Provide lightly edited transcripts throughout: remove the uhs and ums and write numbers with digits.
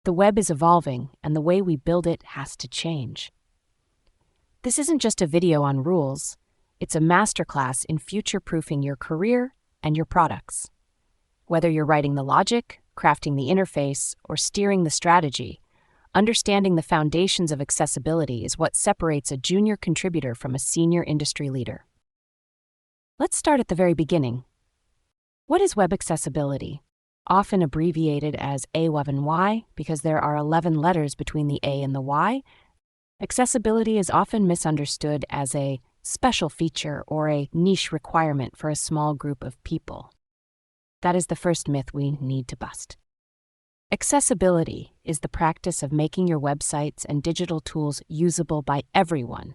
The web is evolving, and the way we build it has to change. This isn't just a video on rules, it's a masterclass in future-proofing your career and your products. Whether you're writing the logic, crafting the interface, or steering the strategy, understanding the foundations of accessibility is what separates a junior contributor from a senior industry leader. Let's start at the very beginning. What is web accessibility? Often abbreviated as A11y because there are 11 letters between the A and the Y, accessibility is often misunderstood as a special feature or a niche requirement for a small group of people. That is the first myth we need to bust. Accessibility is the practice of making your websites and digital tools usable by everyone,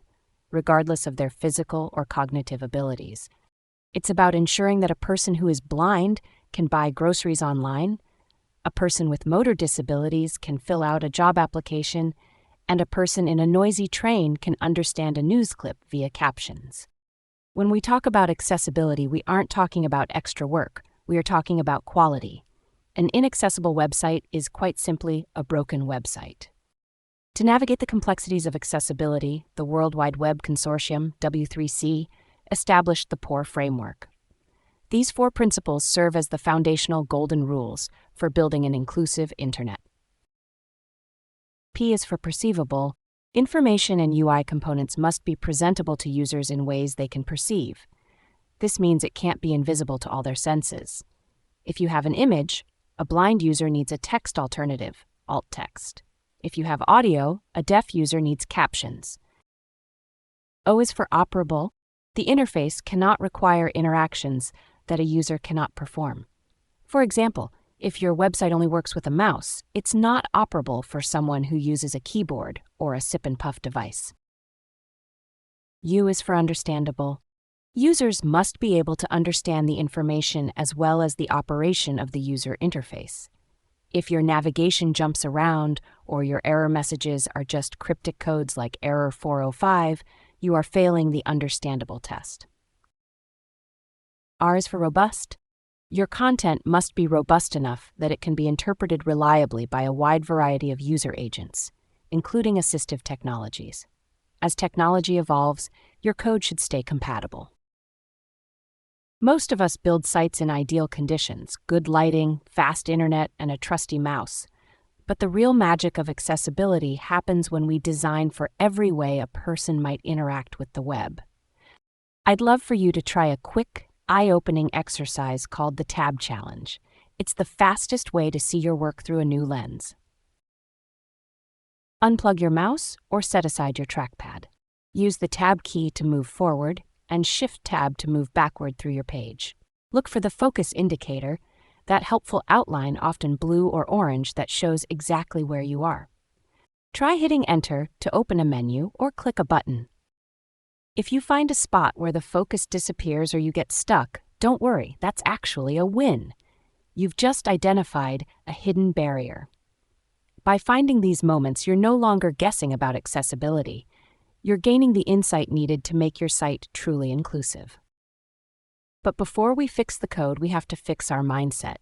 regardless of their physical or cognitive abilities. It's about ensuring that a person who is blind can buy groceries online, a person with motor disabilities can fill out a job application, and a person in a noisy train can understand a news clip via captions. When we talk about accessibility, we aren't talking about extra work, we are talking about quality. An inaccessible website is quite simply a broken website. To navigate the complexities of accessibility, the World Wide Web Consortium, W3C, established the POUR framework. These 4 principles serve as the foundational golden rules for building an inclusive internet. P is for perceivable. Information and UI components must be presentable to users in ways they can perceive. This means it can't be invisible to all their senses. If you have an image, a blind user needs a text alternative, alt text. If you have audio, a deaf user needs captions. O is for operable. The interface cannot require interactions that a user cannot perform. For example, if your website only works with a mouse, it's not operable for someone who uses a keyboard or a sip-and-puff device. U is for understandable. Users must be able to understand the information as well as the operation of the user interface. If your navigation jumps around or your error messages are just cryptic codes like error 405, you are failing the understandable test. R is for robust. Your content must be robust enough that it can be interpreted reliably by a wide variety of user agents, including assistive technologies. As technology evolves, your code should stay compatible. Most of us build sites in ideal conditions, good lighting, fast internet, and a trusty mouse. But the real magic of accessibility happens when we design for every way a person might interact with the web. I'd love for you to try a quick, eye-opening exercise called the Tab Challenge. It's the fastest way to see your work through a new lens. Unplug your mouse or set aside your trackpad. Use the Tab key to move forward and Shift Tab to move backward through your page. Look for the focus indicator, that helpful outline, often blue or orange, that shows exactly where you are. Try hitting Enter to open a menu or click a button. If you find a spot where the focus disappears or you get stuck, don't worry, that's actually a win. You've just identified a hidden barrier. By finding these moments, you're no longer guessing about accessibility. You're gaining the insight needed to make your site truly inclusive. But before we fix the code, we have to fix our mindset.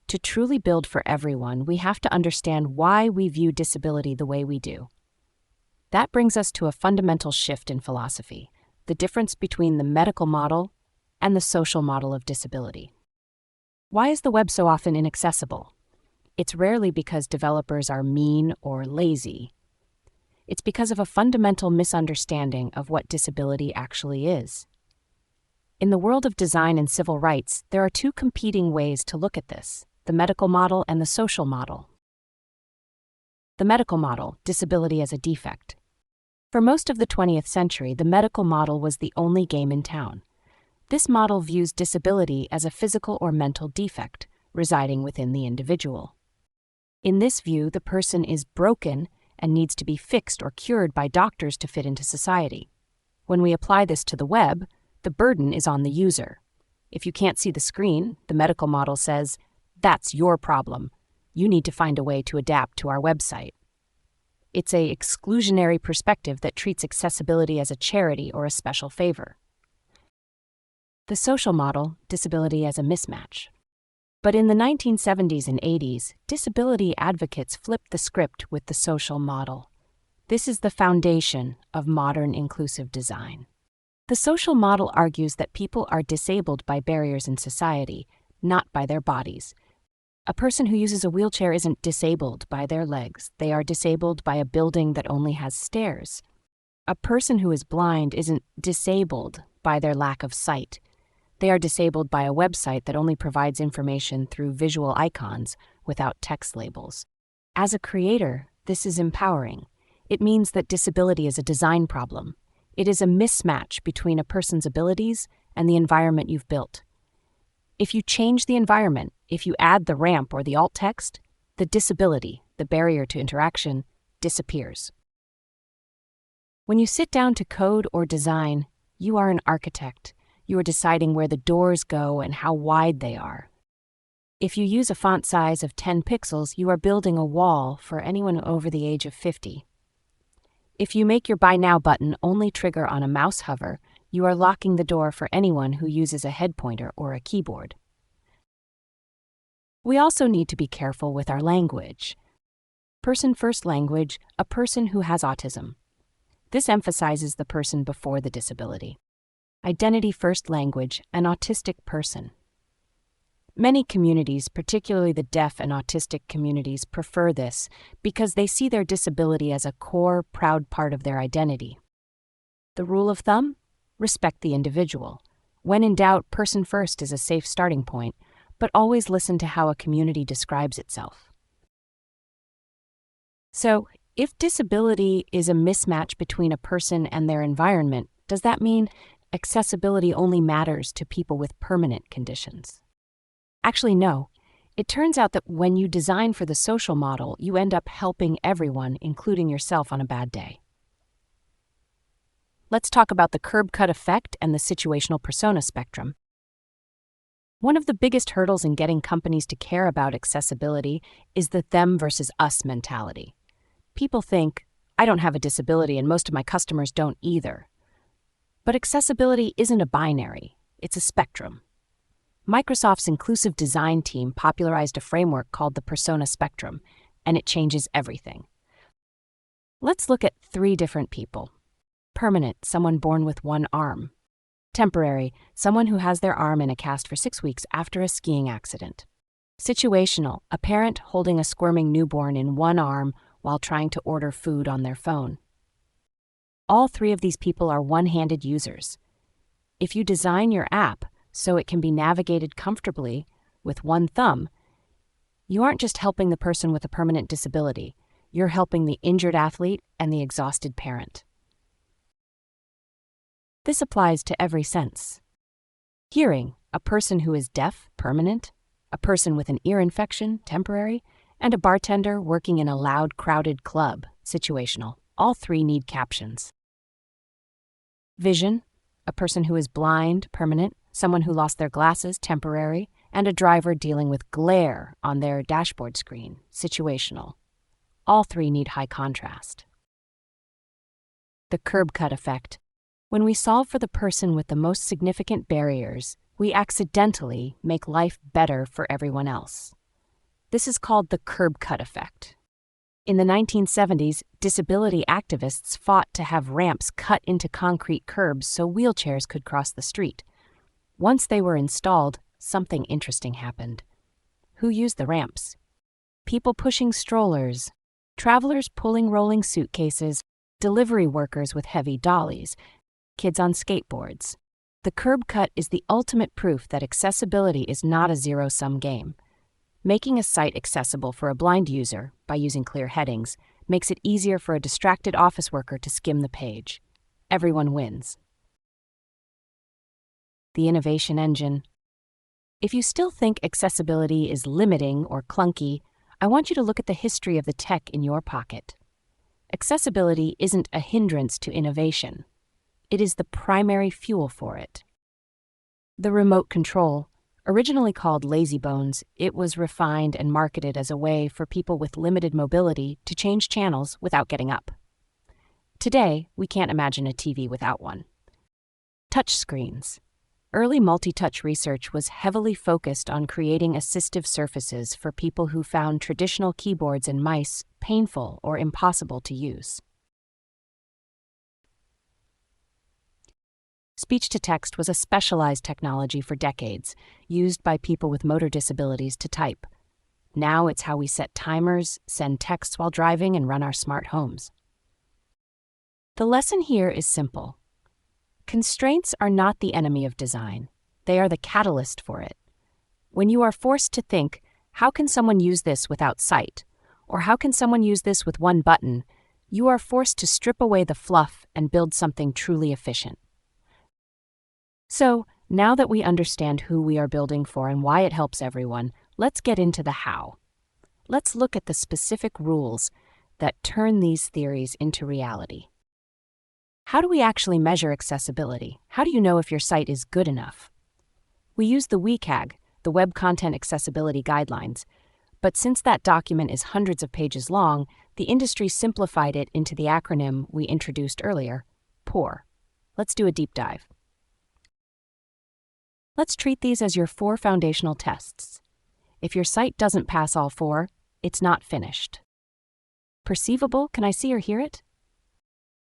To truly build for everyone, we have to understand why we view disability the way we do. That brings us to a fundamental shift in philosophy, the difference between the medical model and the social model of disability. Why is the web so often inaccessible? It's rarely because developers are mean or lazy. It's because of a fundamental misunderstanding of what disability actually is. In the world of design and civil rights, there are 2 competing ways to look at this: the medical model and the social model. The medical model, disability as a defect. For most of the 20th century, the medical model was the only game in town. This model views disability as a physical or mental defect residing within the individual. In this view, the person is broken and needs to be fixed or cured by doctors to fit into society. When we apply this to the web, the burden is on the user. If you can't see the screen, the medical model says, "That's your problem. You need to find a way to adapt to our website." It's an exclusionary perspective that treats accessibility as a charity or a special favor. The social model, disability as a mismatch. But in the 1970s and 80s, disability advocates flipped the script with the social model. This is the foundation of modern inclusive design. The social model argues that people are disabled by barriers in society, not by their bodies. A person who uses a wheelchair isn't disabled by their legs. They are disabled by a building that only has stairs. A person who is blind isn't disabled by their lack of sight. They are disabled by a website that only provides information through visual icons without text labels. As a creator, this is empowering. It means that disability is a design problem. It is a mismatch between a person's abilities and the environment you've built. If you change the environment, if you add the ramp or the alt text, the disability, the barrier to interaction, disappears. When you sit down to code or design, you are an architect. You are deciding where the doors go and how wide they are. If you use a font size of 10 pixels, you are building a wall for anyone over the age of 50. If you make your Buy Now button only trigger on a mouse hover, you are locking the door for anyone who uses a head pointer or a keyboard. We also need to be careful with our language. Person-first language, a person who has autism. This emphasizes the person before the disability. Identity-first language, an autistic person. Many communities, particularly the deaf and autistic communities, prefer this because they see their disability as a core, proud part of their identity. The rule of thumb? Respect the individual. When in doubt, person first is a safe starting point, but always listen to how a community describes itself. So, if disability is a mismatch between a person and their environment, does that mean accessibility only matters to people with permanent conditions? Actually, no. It turns out that when you design for the social model, you end up helping everyone, including yourself, on a bad day. Let's talk about the curb-cut effect and the situational persona spectrum. One of the biggest hurdles in getting companies to care about accessibility is the them versus us mentality. People think, I don't have a disability and most of my customers don't either. But accessibility isn't a binary, it's a spectrum. Microsoft's inclusive design team popularized a framework called the persona spectrum, and it changes everything. Let's look at 3 different people. Permanent, someone born with one arm. Temporary, someone who has their arm in a cast for 6 weeks after a skiing accident. Situational, a parent holding a squirming newborn in one arm while trying to order food on their phone. All 3 of these people are one-handed users. If you design your app so it can be navigated comfortably with one thumb, you aren't just helping the person with a permanent disability, you're helping the injured athlete and the exhausted parent. This applies to every sense. Hearing, a person who is deaf, permanent, a person with an ear infection, temporary, and a bartender working in a loud, crowded club, situational. All 3 need captions. Vision, a person who is blind, permanent, someone who lost their glasses, temporary, and a driver dealing with glare on their dashboard screen, situational. All 3 need high contrast. The curb-cut effect. When we solve for the person with the most significant barriers, we accidentally make life better for everyone else. This is called the curb-cut effect. In the 1970s, disability activists fought to have ramps cut into concrete curbs so wheelchairs could cross the street. Once they were installed, something interesting happened. Who used the ramps? People pushing strollers, travelers pulling rolling suitcases, delivery workers with heavy dollies, kids on skateboards. The curb cut is the ultimate proof that accessibility is not a zero-sum game. Making a site accessible for a blind user by using clear headings makes it easier for a distracted office worker to skim the page. Everyone wins. The innovation engine. If you still think accessibility is limiting or clunky, I want you to look at the history of the tech in your pocket. Accessibility isn't a hindrance to innovation. It is the primary fuel for it. The remote control, originally called Lazy Bones, it was refined and marketed as a way for people with limited mobility to change channels without getting up. Today, we can't imagine a TV without one. Touch screens. Early multi-touch research was heavily focused on creating assistive surfaces for people who found traditional keyboards and mice painful or impossible to use. Speech-to-text was a specialized technology for decades, used by people with motor disabilities to type. Now it's how we set timers, send texts while driving, and run our smart homes. The lesson here is simple. Constraints are not the enemy of design. They are the catalyst for it. When you are forced to think, how can someone use this without sight? Or how can someone use this with one button? You are forced to strip away the fluff and build something truly efficient. So, now that we understand who we are building for and why it helps everyone, let's get into the how. Let's look at the specific rules that turn these theories into reality. How do we actually measure accessibility? How do you know if your site is good enough? We use the WCAG, the Web Content Accessibility Guidelines, but since that document is hundreds of pages long, the industry simplified it into the acronym we introduced earlier, POUR. Let's do a deep dive. Let's treat these as your 4 foundational tests. If your site doesn't pass all 4, it's not finished. Perceivable, can I see or hear it?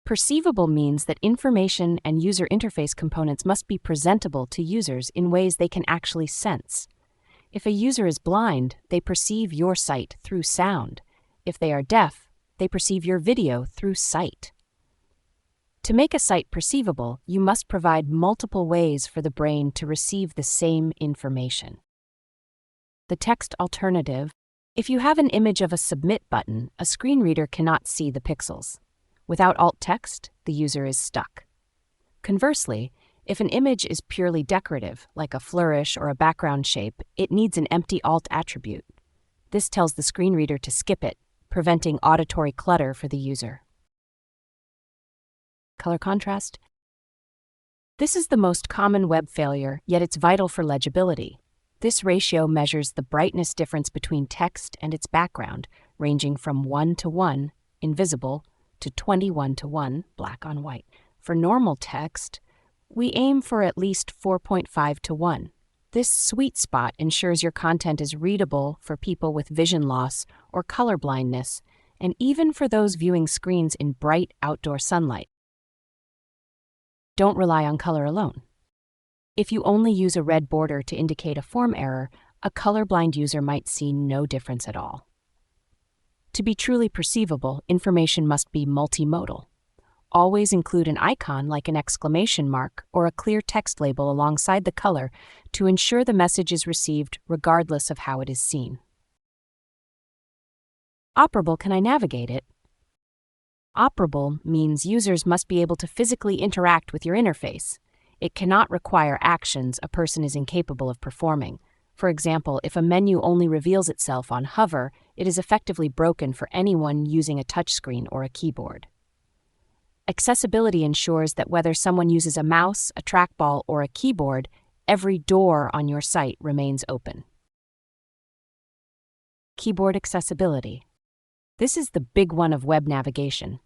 Perceivable means that information and user interface components must be presentable to users in ways they can actually sense. If a user is blind, they perceive your site through sound. If they are deaf, they perceive your video through sight. To make a site perceivable, you must provide multiple ways for the brain to receive the same information. The text alternative: if you have an image of a submit button, a screen reader cannot see the pixels. Without alt text, the user is stuck. Conversely, if an image is purely decorative, like a flourish or a background shape, it needs an empty alt attribute. This tells the screen reader to skip it, preventing auditory clutter for the user. Color contrast. This is the most common web failure, yet it's vital for legibility. This ratio measures the brightness difference between text and its background, ranging from 1:1, invisible, to 21:1, black on white. For normal text, we aim for at least 4.5:1. This sweet spot ensures your content is readable for people with vision loss or color blindness, and even for those viewing screens in bright outdoor sunlight. Don't rely on color alone. If you only use a red border to indicate a form error, a colorblind user might see no difference at all. To be truly perceivable, information must be multimodal. Always include an icon like an exclamation mark or a clear text label alongside the color to ensure the message is received regardless of how it is seen. Operable, can I navigate it? Operable means users must be able to physically interact with your interface. It cannot require actions a person is incapable of performing. For example, if a menu only reveals itself on hover, it is effectively broken for anyone using a touchscreen or a keyboard. Accessibility ensures that whether someone uses a mouse, a trackball, or a keyboard, every door on your site remains open. Keyboard accessibility. This is the big one of web navigation.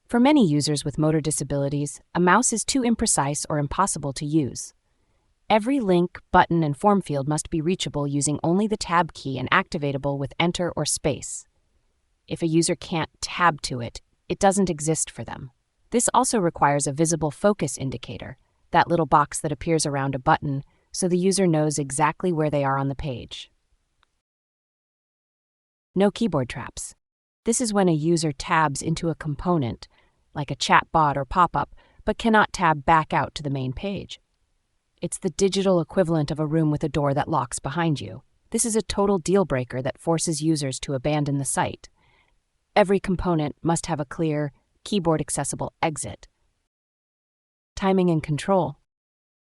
For many users with motor disabilities, a mouse is too imprecise or impossible to use. Every link, button, and form field must be reachable using only the tab key and activatable with Enter or space. If a user can't tab to it, it doesn't exist for them. This also requires a visible focus indicator, that little box that appears around a button, so the user knows exactly where they are on the page. No keyboard traps. This is when a user tabs into a component, like a chat bot or pop-up, but cannot tab back out to the main page. It's the digital equivalent of a room with a door that locks behind you. This is a total deal breaker that forces users to abandon the site. Every component must have a clear, keyboard-accessible exit. Timing and control.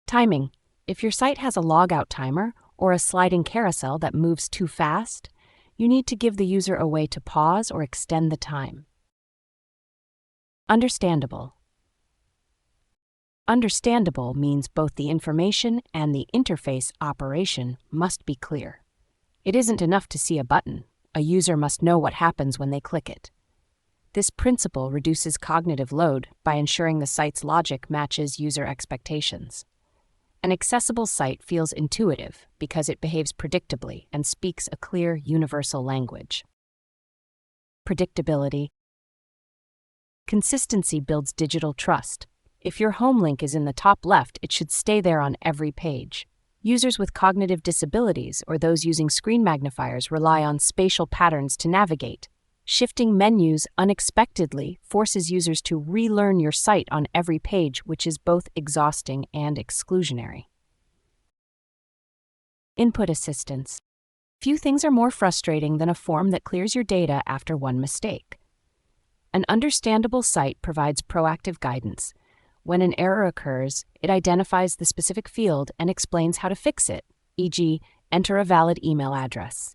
Timing. If your site has a logout timer or a sliding carousel that moves too fast, you need to give the user a way to pause or extend the time. Understandable. Understandable means both the information and the interface operation must be clear. It isn't enough to see a button. A user must know what happens when they click it. This principle reduces cognitive load by ensuring the site's logic matches user expectations. An accessible site feels intuitive because it behaves predictably and speaks a clear, universal language. Predictability. Consistency builds digital trust. If your home link is in the top left, it should stay there on every page. Users with cognitive disabilities or those using screen magnifiers rely on spatial patterns to navigate. Shifting menus unexpectedly forces users to relearn your site on every page, which is both exhausting and exclusionary. Input assistance. Few things are more frustrating than a form that clears your data after one mistake. An understandable site provides proactive guidance. When an error occurs, it identifies the specific field and explains how to fix it, e.g., enter a valid email address.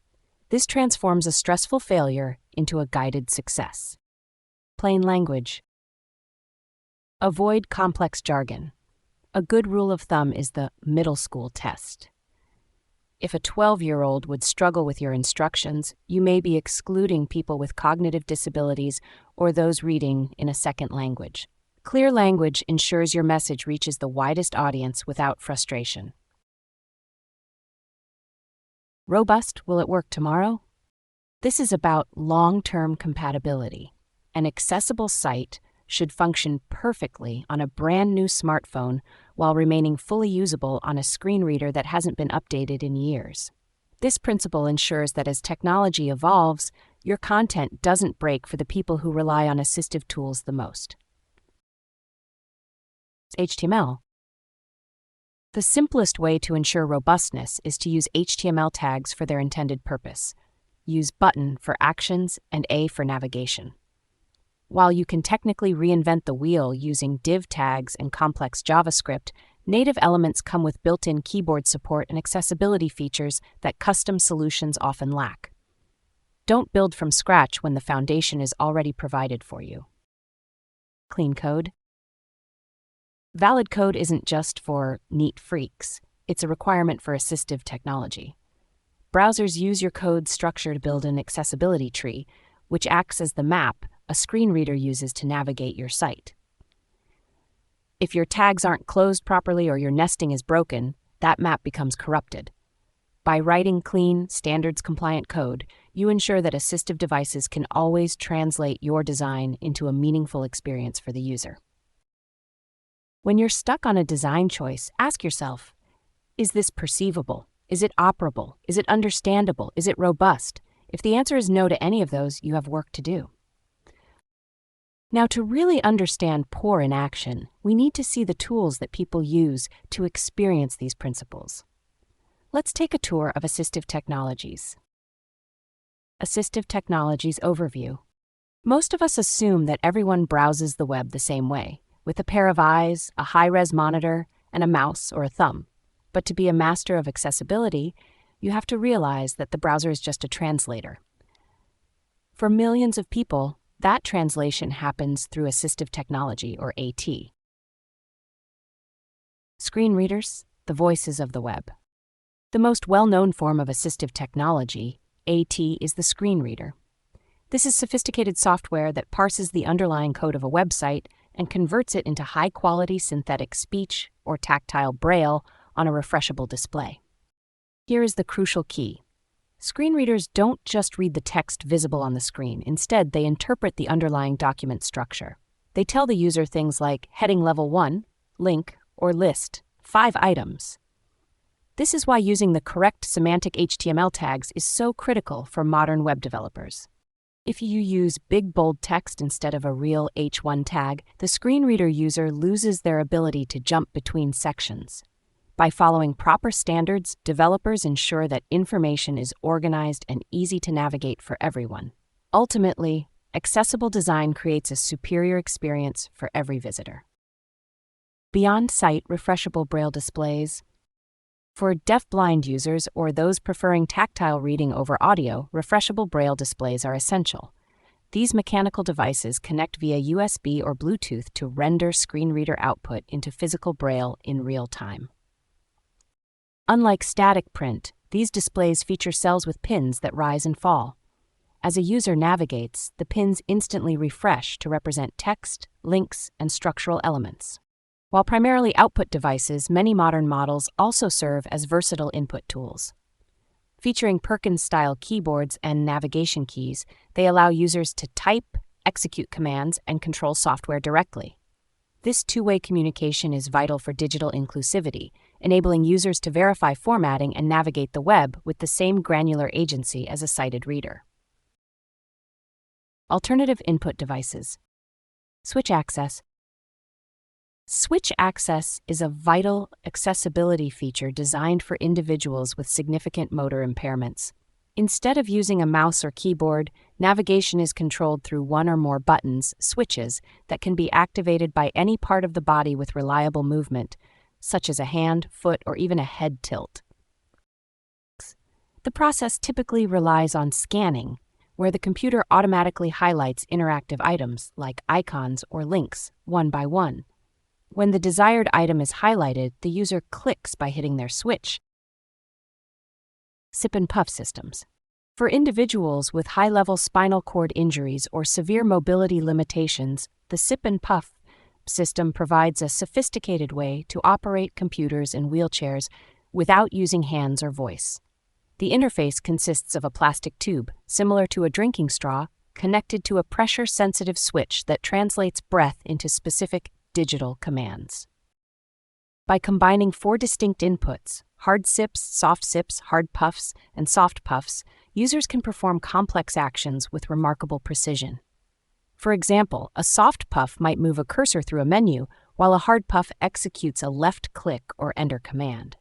This transforms a stressful failure into a guided success. Plain language. Avoid complex jargon. A good rule of thumb is the middle school test. If a 12-year-old would struggle with your instructions, you may be excluding people with cognitive disabilities or those reading in a second language. Clear language ensures your message reaches the widest audience without frustration. Robust, will it work tomorrow? This is about long-term compatibility. An accessible site should function perfectly on a brand new smartphone while remaining fully usable on a screen reader that hasn't been updated in years. This principle ensures that as technology evolves, your content doesn't break for the people who rely on assistive tools the most. HTML. The simplest way to ensure robustness is to use HTML tags for their intended purpose. Use button for actions and A for navigation. While you can technically reinvent the wheel using div tags and complex JavaScript, native elements come with built-in keyboard support and accessibility features that custom solutions often lack. Don't build from scratch when the foundation is already provided for you. Clean code. Valid code isn't just for neat freaks. It's a requirement for assistive technology. Browsers use your code structure to build an accessibility tree, which acts as the map a screen reader uses to navigate your site. If your tags aren't closed properly or your nesting is broken, that map becomes corrupted. By writing clean, standards-compliant code, you ensure that assistive devices can always translate your design into a meaningful experience for the user. When you're stuck on a design choice, ask yourself, is this perceivable? Is it operable? Is it understandable? Is it robust? If the answer is no to any of those, you have work to do. Now, to really understand POUR in action, we need to see the tools that people use to experience these principles. Let's take a tour of assistive technologies. Assistive technologies overview. Most of us assume that everyone browses the web the same way, with a pair of eyes, a high-res monitor, and a mouse or a thumb. But to be a master of accessibility, you have to realize that the browser is just a translator. For millions of people, that translation happens through assistive technology, or AT. Screen readers, the voices of the web. The most well-known form of assistive technology, AT, is the screen reader. This is sophisticated software that parses the underlying code of a website and converts it into high-quality synthetic speech or tactile braille on a refreshable display. Here is the crucial key. Screen readers don't just read the text visible on the screen. Instead, they interpret the underlying document structure. They tell the user things like heading level 1, link, or list 5 items. This is why using the correct semantic HTML tags is so critical for modern web developers. If you use big bold text instead of a real H1 tag, the screen reader user loses their ability to jump between sections. By following proper standards, developers ensure that information is organized and easy to navigate for everyone. Ultimately, accessible design creates a superior experience for every visitor. Beyond sight refreshable braille displays. For deaf-blind users or those preferring tactile reading over audio, refreshable braille displays are essential. These mechanical devices connect via USB or Bluetooth to render screen reader output into physical braille in real time. Unlike static print, these displays feature cells with pins that rise and fall. As a user navigates, the pins instantly refresh to represent text, links, and structural elements. While primarily output devices, many modern models also serve as versatile input tools. Featuring Perkins-style keyboards and navigation keys, they allow users to type, execute commands, and control software directly. This two-way communication is vital for digital inclusivity, enabling users to verify formatting and navigate the web with the same granular agency as a sighted reader. Alternative input devices. Switch access. Switch access is a vital accessibility feature designed for individuals with significant motor impairments. Instead of using a mouse or keyboard, navigation is controlled through one or more buttons, switches, that can be activated by any part of the body with reliable movement, such as a hand, foot, or even a head tilt. The process typically relies on scanning, where the computer automatically highlights interactive items like icons or links, one by one. When the desired item is highlighted, the user clicks by hitting their switch. Sip and puff systems. For individuals with high-level spinal cord injuries or severe mobility limitations, the sip and puff system provides a sophisticated way to operate computers in wheelchairs without using hands or voice. The interface consists of a plastic tube, similar to a drinking straw, connected to a pressure-sensitive switch that translates breath into specific digital commands. By combining 4 distinct inputs, hard sips, hard puffs, and soft puffs, users can perform complex actions with remarkable precision. For example, a soft puff might move a cursor through a menu, while a hard puff executes a left click or enter command.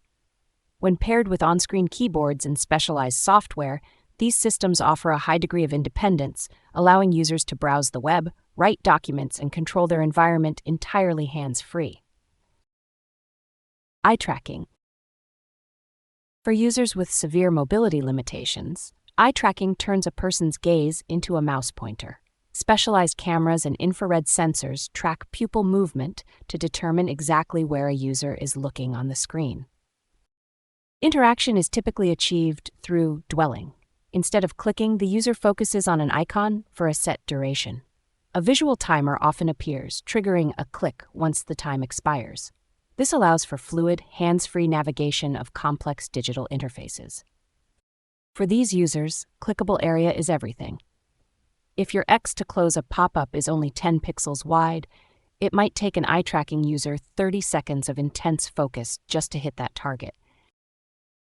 When paired with on-screen keyboards and specialized software, these systems offer a high degree of independence, allowing users to browse the web, write documents, and control their environment entirely hands-free. Eye tracking. For users with severe mobility limitations, eye tracking turns a person's gaze into a mouse pointer. Specialized cameras and infrared sensors track pupil movement to determine exactly where a user is looking on the screen. Interaction is typically achieved through dwelling. Instead of clicking, the user focuses on an icon for a set duration. A visual timer often appears, triggering a click once the time expires. This allows for fluid, hands-free navigation of complex digital interfaces. For these users, clickable area is everything. If your X to close a pop-up is only 10 pixels wide, it might take an eye-tracking user 30 seconds of intense focus just to hit that target.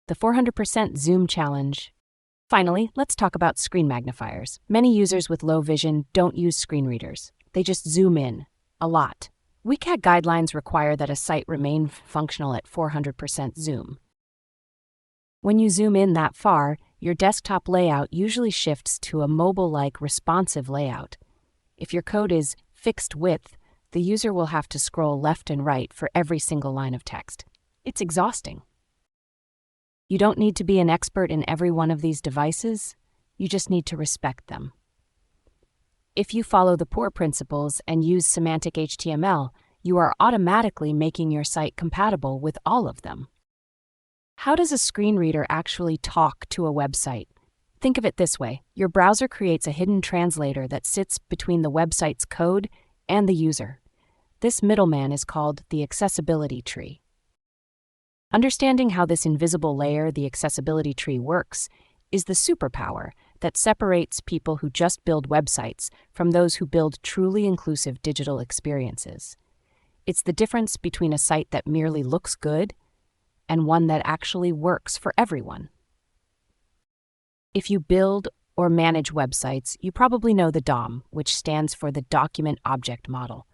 The 400% zoom challenge. Finally, let's talk about screen magnifiers. Many users with low vision don't use screen readers. They just zoom in, a lot. WCAG guidelines require that a site remain functional at 400% zoom. When you zoom in that far, your desktop layout usually shifts to a mobile-like responsive layout. If your code is fixed width, the user will have to scroll left and right for every single line of text. It's exhausting. You don't need to be an expert in every one of these devices, you just need to respect them. If you follow the POUR principles and use semantic HTML, you are automatically making your site compatible with all of them. How does a screen reader actually talk to a website? Think of it this way. Your browser creates a hidden translator that sits between the website's code and the user. This middleman is called the accessibility tree. Understanding how this invisible layer, the accessibility tree, works is the superpower that separates people who just build websites from those who build truly inclusive digital experiences. It's the difference between a site that merely looks good and one that actually works for everyone. If you build or manage websites, you probably know the DOM, which stands for the Document Object Model.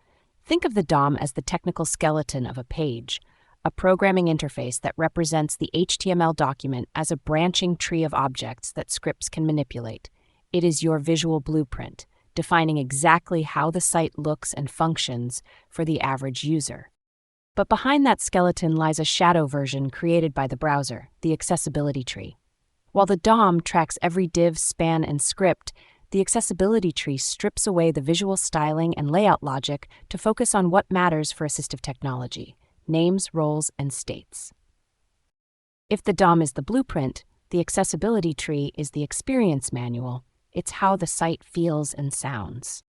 Think of the DOM as the technical skeleton of a page, a programming interface that represents the HTML document as a branching tree of objects that scripts can manipulate. It is your visual blueprint, defining exactly how the site looks and functions for the average user. But behind that skeleton lies a shadow version created by the browser, the accessibility tree. While the DOM tracks every div, span, and script, the accessibility tree strips away the visual styling and layout logic to focus on what matters for assistive technology: names, roles, and states. If the DOM is the blueprint, the accessibility tree is the experience manual. It's how the site feels and sounds.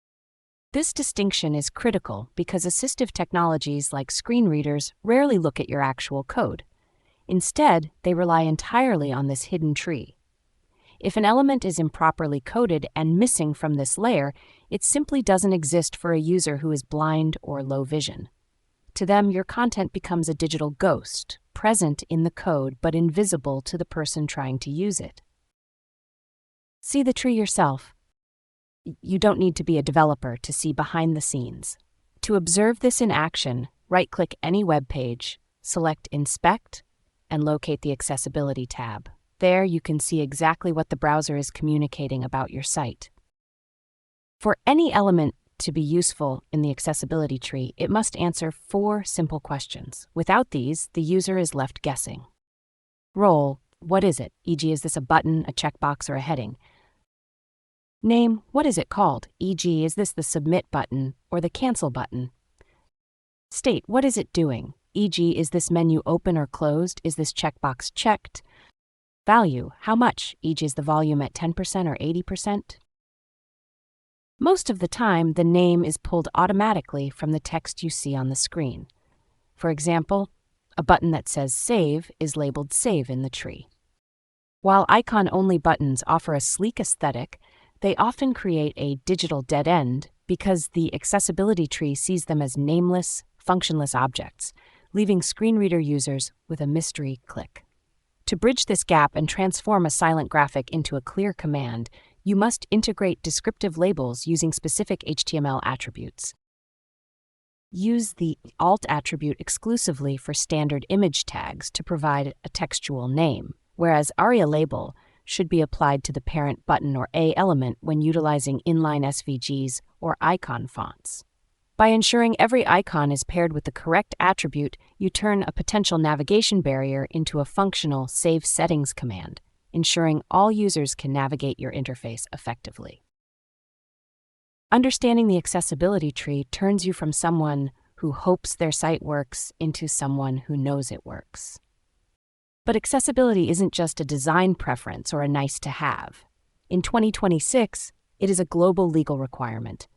This distinction is critical because assistive technologies like screen readers rarely look at your actual code. Instead, they rely entirely on this hidden tree. If an element is improperly coded and missing from this layer, it simply doesn't exist for a user who is blind or low vision. To them, your content becomes a digital ghost, present in the code but invisible to the person trying to use it. See the tree yourself. You don't need to be a developer to see behind the scenes. To observe this in action, right-click any web page, select Inspect, and locate the Accessibility tab. There you can see exactly what the browser is communicating about your site. For any element to be useful in the accessibility tree, it must answer 4 simple questions. Without these, the user is left guessing. Role: what is it? E.g., is this a button, a checkbox, or a heading? Name: what is it called? E.g., is this the Submit button or the Cancel button? State: what is it doing? E.g., is this menu open or closed? Is this checkbox checked? Value: how much? E.g., is the volume at 10% or 80%? Most of the time, the name is pulled automatically from the text you see on the screen. For example, a button that says Save is labeled Save in the tree. While icon-only buttons offer a sleek aesthetic, they often create a digital dead end because the accessibility tree sees them as nameless, functionless objects, leaving screen reader users with a mystery click. To bridge this gap and transform a silent graphic into a clear command, you must integrate descriptive labels using specific HTML attributes. Use the Alt attribute exclusively for standard image tags to provide a textual name, whereas ARIA label should be applied to the parent button or A element when utilizing inline SVGs or icon fonts. By ensuring every icon is paired with the correct attribute, you turn a potential navigation barrier into a functional Save Settings command, ensuring all users can navigate your interface effectively. Understanding the accessibility tree turns you from someone who hopes their site works into someone who knows it works. But accessibility isn't just a design preference or a nice-to-have. In 2026, it is a global legal requirement.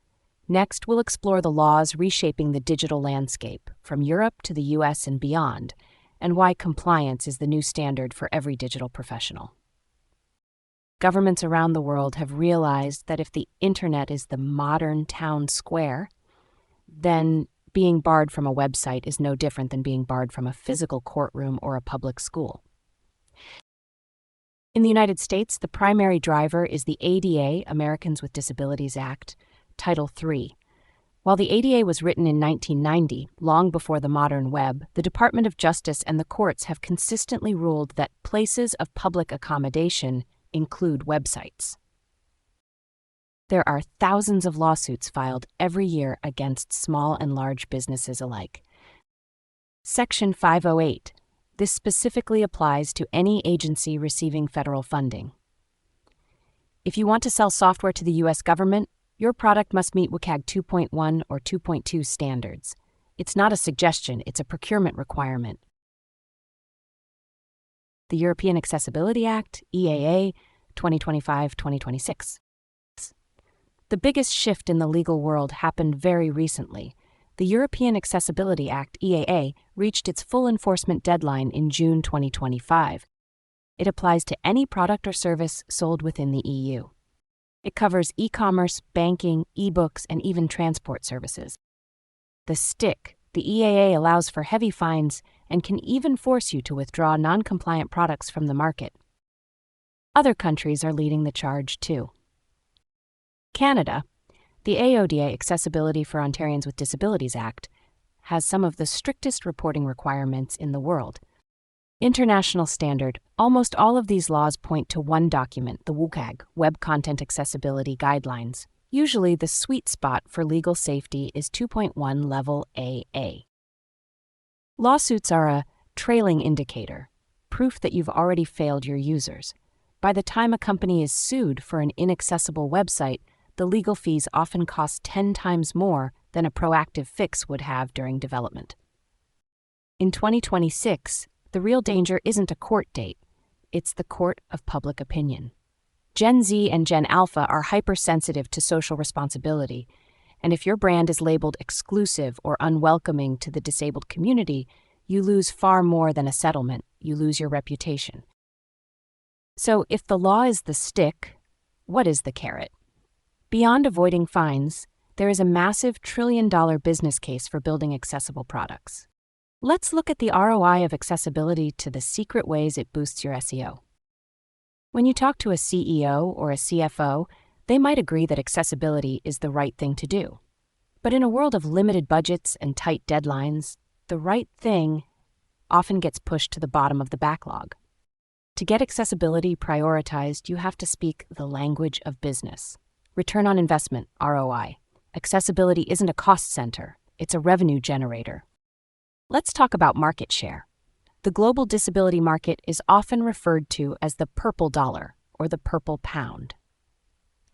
Next, we'll explore the laws reshaping the digital landscape, from Europe to the US and beyond, and why compliance is the new standard for every digital professional. Governments around the world have realized that if the internet is the modern town square, then being barred from a website is no different than being barred from a physical courtroom or a public school. In the United States, the primary driver is the ADA, Americans with Disabilities Act, Title III. While the ADA was written in 1990, long before the modern web, the Department of Justice and the courts have consistently ruled that places of public accommodation include websites. There are thousands of lawsuits filed every year against small and large businesses alike. Section 508. This specifically applies to any agency receiving federal funding. If you want to sell software to the U.S. government, your product must meet WCAG 2.1 or 2.2 standards. It's not a suggestion, it's a procurement requirement. The European Accessibility Act, EAA, 2025-2026. The biggest shift in the legal world happened very recently. The European Accessibility Act, EAA, reached its full enforcement deadline in June 2025. It applies to any product or service sold within the EU. It covers e-commerce, banking, e-books, and even transport services. The stick, the EAA allows for heavy fines and can even force you to withdraw non-compliant products from the market. Other countries are leading the charge too. Canada, the AODA Accessibility for Ontarians with Disabilities Act, has some of the strictest reporting requirements in the world. International standard, almost all of these laws point to one document, the WCAG, Web Content Accessibility Guidelines. Usually the sweet spot for legal safety is 2.1 level AA. Lawsuits are a trailing indicator, proof that you've already failed your users. By the time a company is sued for an inaccessible website, the legal fees often cost 10 times more than a proactive fix would have during development. In 2026, the real danger isn't a court date, it's the court of public opinion. Gen Z and Gen Alpha are hypersensitive to social responsibility, And if your brand is labeled exclusive or unwelcoming to the disabled community, you lose far more than a settlement. You lose your reputation. So if the law is the stick, what is the carrot? Beyond avoiding fines, there is a massive trillion-dollar business case for building accessible products. Let's look at the ROI of accessibility to the secret ways it boosts your SEO. When you talk to a CEO or a CFO, they might agree that accessibility is the right thing to do. But in a world of limited budgets and tight deadlines, the right thing often gets pushed to the bottom of the backlog. To get accessibility prioritized, you have to speak the language of business. Return on investment, ROI. Accessibility isn't a cost center, it's a revenue generator. Let's talk about market share. The global disability market is often referred to as the purple dollar or the purple pound.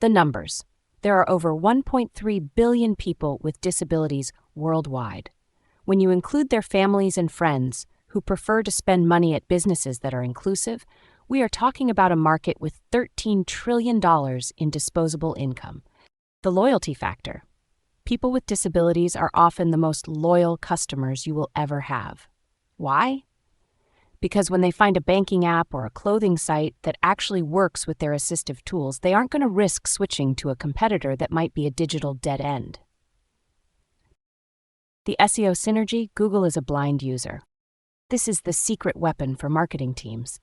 The numbers. There are over 1.3 billion people with disabilities worldwide. When you include their families and friends who prefer to spend money at businesses that are inclusive, we are talking about a market with $13 trillion in disposable income. The loyalty factor. People with disabilities are often the most loyal customers you will ever have. Why? Because when they find a banking app or a clothing site that actually works with their assistive tools, they aren't going to risk switching to a competitor that might be a digital dead end. The SEO synergy, Google is a blind user. This is the secret weapon for marketing teams.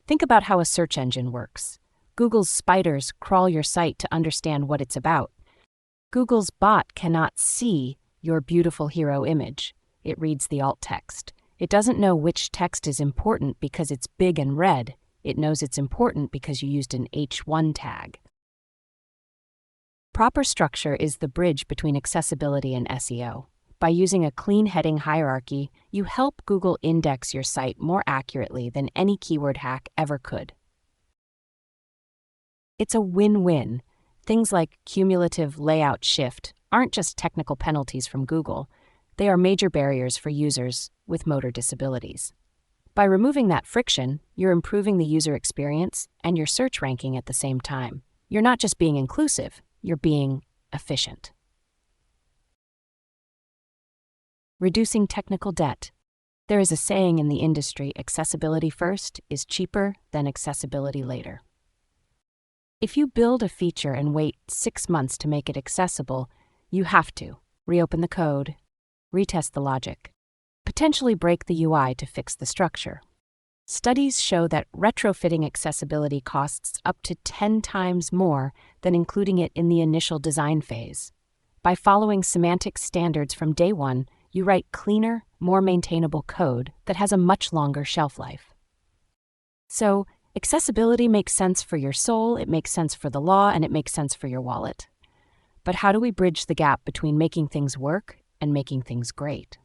Think about how a search engine works. Google's spiders crawl your site to understand what it's about. Google's bot cannot see your beautiful hero image. It reads the alt text. It doesn't know which text is important because it's big and red. It knows it's important because you used an H1 tag. Proper structure is the bridge between accessibility and SEO. By using a clean heading hierarchy, you help Google index your site more accurately than any keyword hack ever could. It's a win-win. Things like cumulative layout shift aren't just technical penalties from Google. They are major barriers for users with motor disabilities. By removing that friction, you're improving the user experience and your search ranking at the same time. You're not just being inclusive, you're being efficient. Reducing technical debt. There is a saying in the industry, accessibility first is cheaper than accessibility later. If you build a feature and wait 6 months to make it accessible, you have to reopen the code, retest the logic, potentially break the UI to fix the structure. Studies show that retrofitting accessibility costs up to 10 times more than including it in the initial design phase. By following semantic standards from day one, you write cleaner, more maintainable code that has a much longer shelf life. So, accessibility makes sense for your soul, it makes sense for the law, and it makes sense for your wallet. But how do we bridge the gap between making things work and making things great?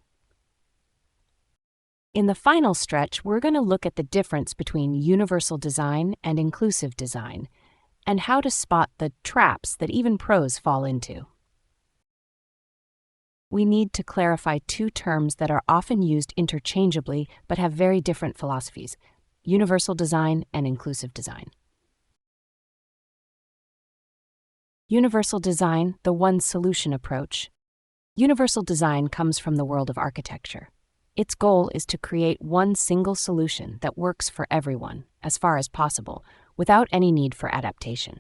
In the final stretch, we're going to look at the difference between universal design and inclusive design, and how to spot the traps that even pros fall into. We need to clarify two terms that are often used interchangeably but have very different philosophies: universal design and inclusive design. Universal design, the one solution approach. Universal design comes from the world of architecture. Its goal is to create one single solution that works for everyone, as far as possible, without any need for adaptation.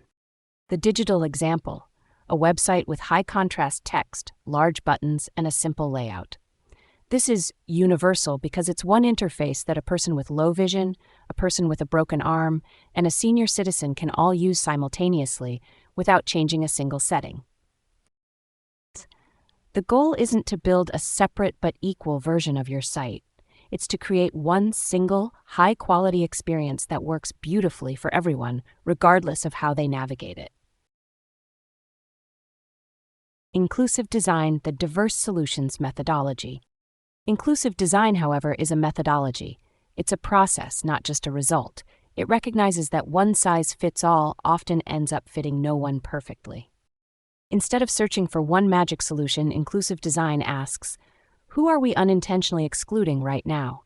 The digital example: a website with high-contrast text, large buttons, and a simple layout. This is universal because it's one interface that a person with low vision, a person with a broken arm, and a senior citizen can all use simultaneously without changing a single setting. The goal isn't to build a separate but equal version of your site. It's to create one single, high-quality experience that works beautifully for everyone, regardless of how they navigate it. Inclusive design, the diverse solutions methodology. Inclusive design, however, is a methodology. It's a process, not just a result. It recognizes that one size fits all often ends up fitting no one perfectly. Instead of searching for one magic solution, inclusive design asks, who are we unintentionally excluding right now?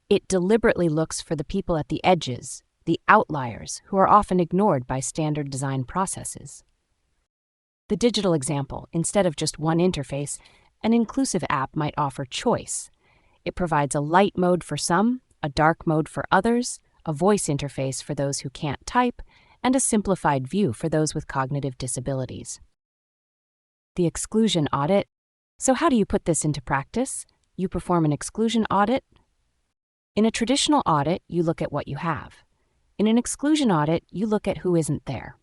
It deliberately looks for the people at the edges, the outliers, who are often ignored by standard design processes. The digital example, instead of just one interface, an inclusive app might offer choice. It provides a light mode for some, a dark mode for others, a voice interface for those who can't type, and a simplified view for those with cognitive disabilities. The exclusion audit. So how do you put this into practice? You perform an exclusion audit. In a traditional audit, you look at what you have. In an exclusion audit, you look at who isn't there.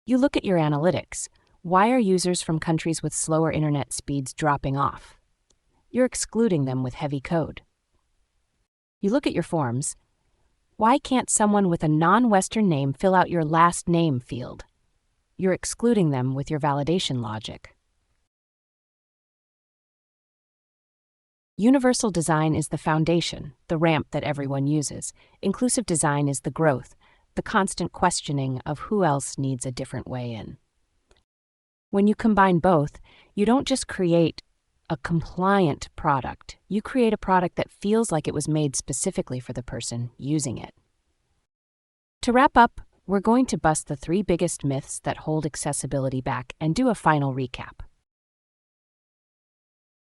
You look at your analytics. Why are users from countries with slower internet speeds dropping off? You're excluding them with heavy code. You look at your forms. Why can't someone with a non-Western name fill out your last name field? You're excluding them with your validation logic. Universal design is the foundation, the ramp that everyone uses. Inclusive design is the growth, the constant questioning of who else needs a different way in. When you combine both, you don't just create a compliant product. You create a product that feels like it was made specifically for the person using it. To wrap up, we're going to bust the 3 biggest myths that hold accessibility back and do a final recap.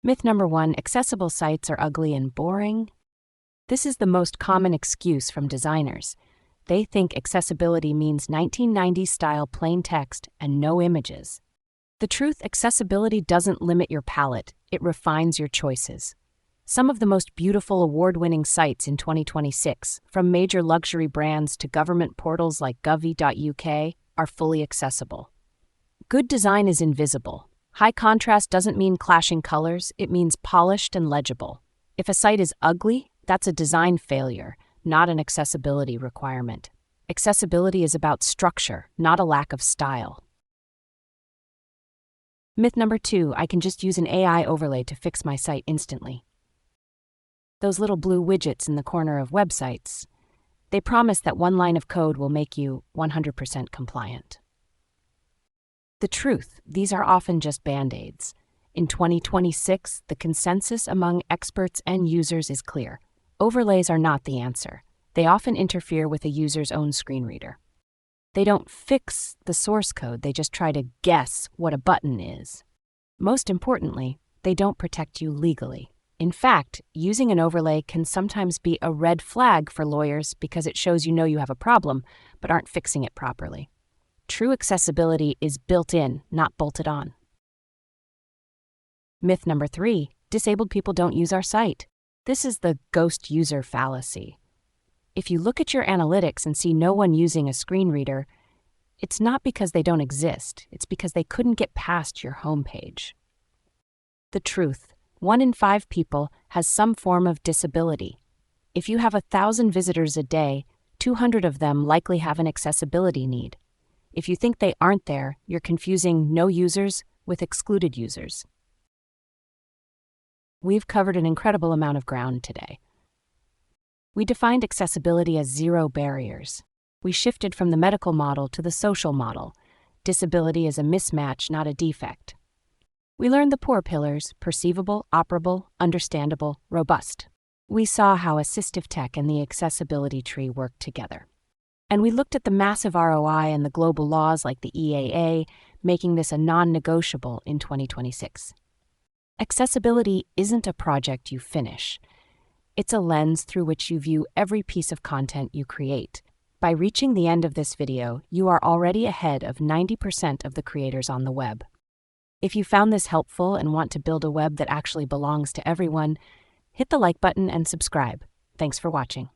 Myth number 1, accessible sites are ugly and boring. This is the most common excuse from designers. They think accessibility means 1990s-style plain text and no images. The truth, accessibility doesn't limit your palette, it refines your choices. Some of the most beautiful award-winning sites in 2026, from major luxury brands to government portals like gov.uk, are fully accessible. Good design is invisible. High contrast doesn't mean clashing colors, it means polished and legible. If a site is ugly, that's a design failure, not an accessibility requirement. Accessibility is about structure, not a lack of style. Myth number 2, I can just use an AI overlay to fix my site instantly. Those little blue widgets in the corner of websites, they promise that one line of code will make you 100% compliant. The truth, these are often just band-aids. In 2026, the consensus among experts and users is clear. Overlays are not the answer. They often interfere with a user's own screen reader. They don't fix the source code, they just try to guess what a button is. Most importantly, they don't protect you legally. In fact, using an overlay can sometimes be a red flag for lawyers because it shows you know you have a problem, but aren't fixing it properly. True accessibility is built in, not bolted on. Myth number 3, disabled people don't use our site. This is the ghost user fallacy. If you look at your analytics and see no one using a screen reader, it's not because they don't exist, it's because they couldn't get past your homepage. The truth, 1 in 5 people has some form of disability. If you have 1,000 visitors a day, 200 of them likely have an accessibility need. If you think they aren't there, you're confusing no users with excluded users. We've covered an incredible amount of ground today. We defined accessibility as 0 barriers. We shifted from the medical model to the social model. Disability is a mismatch, not a defect. We learned the 4 pillars: perceivable, operable, understandable, robust. We saw how assistive tech and the accessibility tree work together. And we looked at the massive ROI and the global laws like the EAA, making this a non-negotiable in 2026. Accessibility isn't a project you finish. It's a lens through which you view every piece of content you create. By reaching the end of this video, you are already ahead of 90% of the creators on the web. If you found this helpful and want to build a web that actually belongs to everyone, hit the like button and subscribe. Thanks for watching.